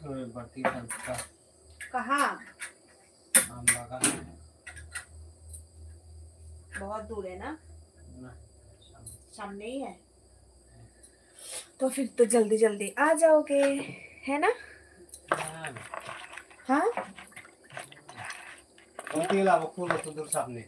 तो बढ़ती संस्था कहाँ? आम बागान है। बहुत दूर है ना? ना सामने ही है। तो फिर तो जल्दी जल्दी आ जाओगे, है ना? हाँ होती ला बकुल तो दूर सामने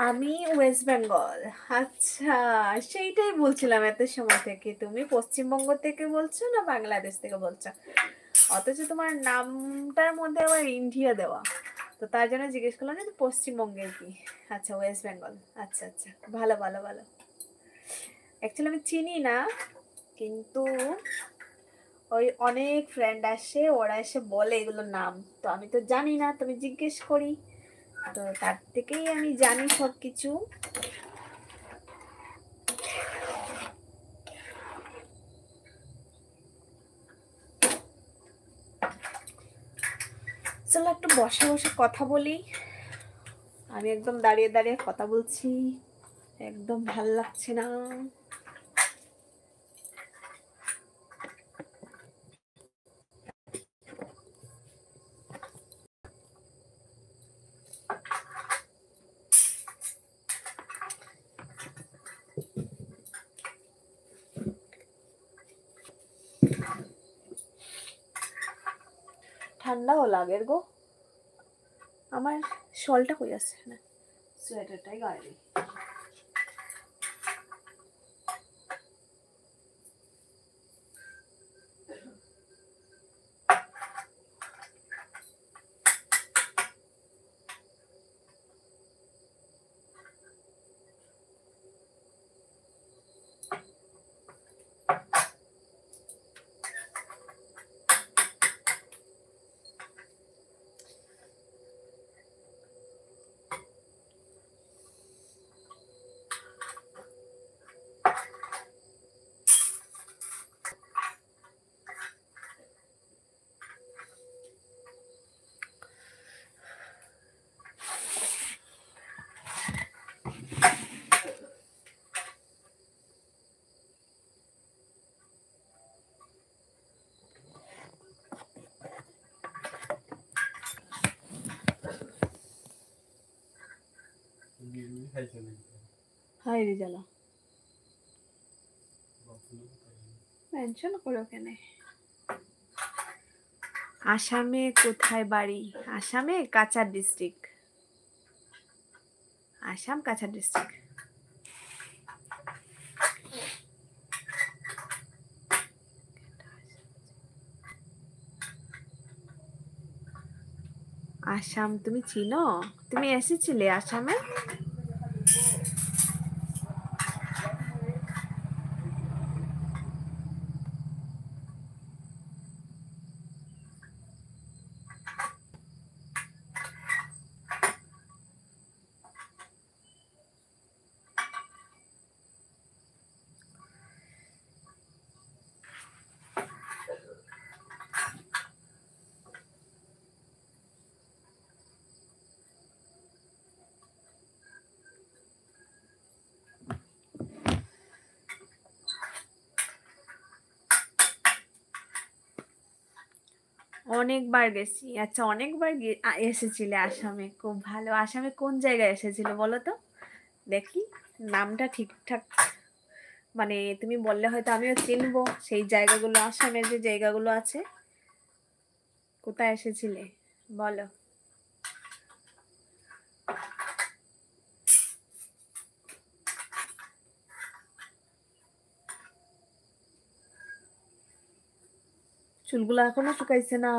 আমি ওয়েস্ট বেঙ্গল। আচ্ছা, সেইটাই বলছিলাম এত সময় থেকে তুমি পশ্চিমবঙ্গ থেকে বলছো না বাংলাদেশ থেকে বলছো, অথচ তোমার নামটার মধ্যে আবার ইন্ডিয়া দেওয়া। তো তার জন্য জিজ্ঞেস করলাম যে পশ্চিমবঙ্গের কি। আচ্ছা, ওয়েস্ট বেঙ্গল। আচ্ছা আচ্ছা, ভালো ভালো ভালো। অ্যাকচুয়ালি আমি চিনি না, কিন্তু ওই অনেক ফ্রেন্ড আসে, ওরা এসে বলে এগুলোর নাম, তো আমি তো জানি না, তুমি জিজ্ঞেস করি, তো তার থেকেই আমি জানি সব কিছু। চলো একটু বসে বসে কথা বলি। আমি একদম দাঁড়িয়ে দাঁড়িয়ে কথা বলছি, একদম ভাল লাগছে না। ঠান্ডাও লাগে গো। আমার শলটা কই আছে? না, সোয়েটারটাই গায়ে দিই। হাই রে জ্বালা, মেনশন করো কেন? আসামে কোথায় বাড়ি? আসামে কাছাড় ডিস্ট্রিক্ট। আসাম কাছাড় ডিস্ট্রিক্ট। আসাম তুমি চিনো? তুমি এসেছিলে আসামে? অনেকবার গেছি। আচ্ছা, অনেকবার এসেছিলে আসামে, খুব ভালো। আসামে কোন জায়গায় এসেছিলে বলো তো দেখি, নামটা ঠিকঠাক মানে তুমি বললে হয়তো আমিও চিনবো সেই জায়গাগুলো, আসামের যে জায়গাগুলো আছে। কোথায় এসেছিলে বলো? চুলগুলো এখনো শুকাইছে না।